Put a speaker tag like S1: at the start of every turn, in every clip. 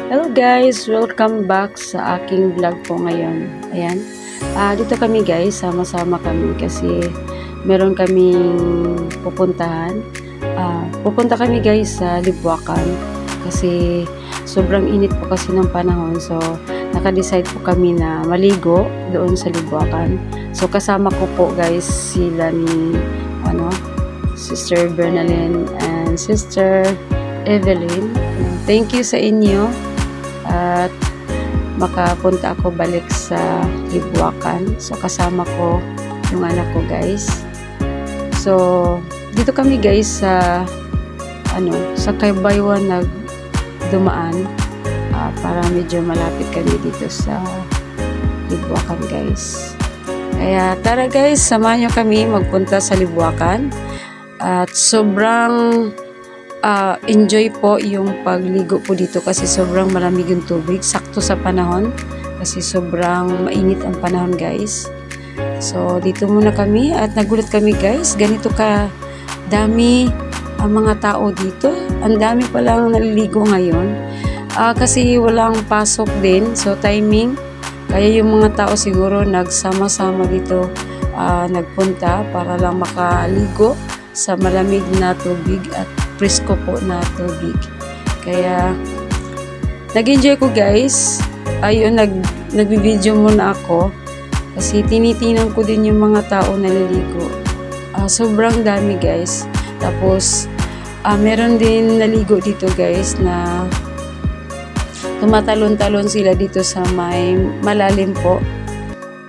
S1: Hello guys! Welcome back sa aking vlog po ngayon. Ayan. Dito kami guys, sama-sama kami kasi meron kaming pupuntahan. Pupunta kami guys sa Libuacan kasi sobrang init po kasi ng panahon. So, naka-decide po kami na maligo doon sa Libuacan. So, kasama ko po guys sila ni Sister Bernalyn and Sister Evelyn. Thank you sa inyo at makapunta ako balik sa Libuacan. So kasama ko yung anak ko guys. So dito kami guys sa sa Kaybaywan nagdumaan para medyo malapit kami dito sa Libuacan guys. Kaya tara guys, samahan nyo kami magpunta sa Libuacan at sobrang enjoy po yung pagligo po dito kasi sobrang malamig yung tubig, sakto sa panahon kasi sobrang mainit ang panahon guys. So dito muna kami at nagulat kami guys, ganito ka dami ang mga tao dito, ang dami palang naliligo ngayon kasi walang pasok din, so timing, kaya yung mga tao siguro nagsama-sama dito nagpunta para lang makaligo sa malamig na tubig at presko po na tubig. Kaya nag-enjoy ko guys. Ayun, nag-video muna ako kasi tinitinan ko din yung mga tao naliligo. Sobrang dami guys. Tapos meron din naligo dito guys na tumatalon-talon sila dito sa may malalim po.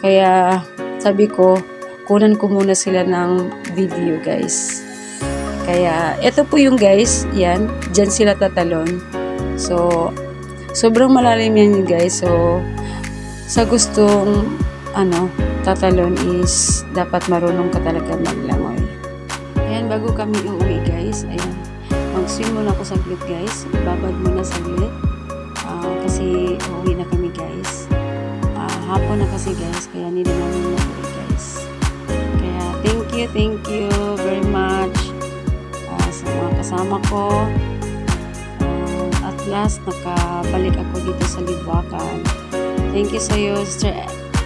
S1: Kaya sabi ko, kunan ko muna sila ng video guys. Kaya, ito po yung guys, yan, dyan sila tatalon. So, sobrang malalim yan guys. So, sa gustong, tatalon is, dapat marunong ka talaga maglangoy. Ayan, bago kami uuwi guys, ayan, mag-swim muna ako saglit guys. Babad muna saglit. Kasi, uuwi na kami guys. Hapon na kasi guys, kaya hindi namin uuwi guys. Kaya, thank you very much. Sa mga kasama ko, at last nakabalik ako dito sa Libuacan. Thank you sa iyo Sister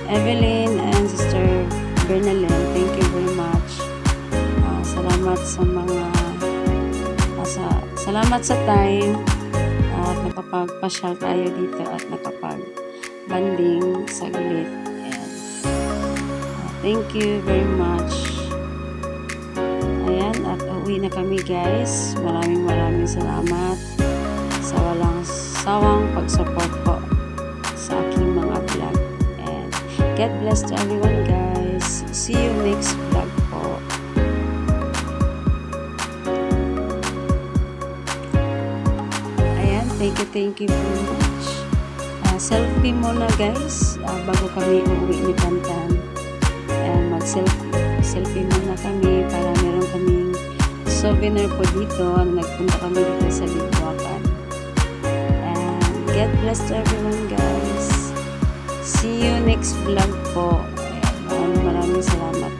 S1: Evelyn and Sister Bernalyn, thank you very much. Salamat sa mga salamat sa time at nakapagpasyal tayo dito at nakapag-banding saglit. Thank you very much. Ayan, at uwi na kami guys. Maraming salamat sa walang sawang pag-support po sa aking mga vlog. And God bless to everyone guys. See you next vlog po. Ayan, thank you very much. Selfie muna guys bago kami uwi ni Tantan. Ayan, mag-selfie muna kami para meron kaming souvenir po dito. Nagpunta kami dito sa Libuacan. And God bless to everyone guys. See you next vlog po. Ayan, maraming salamat.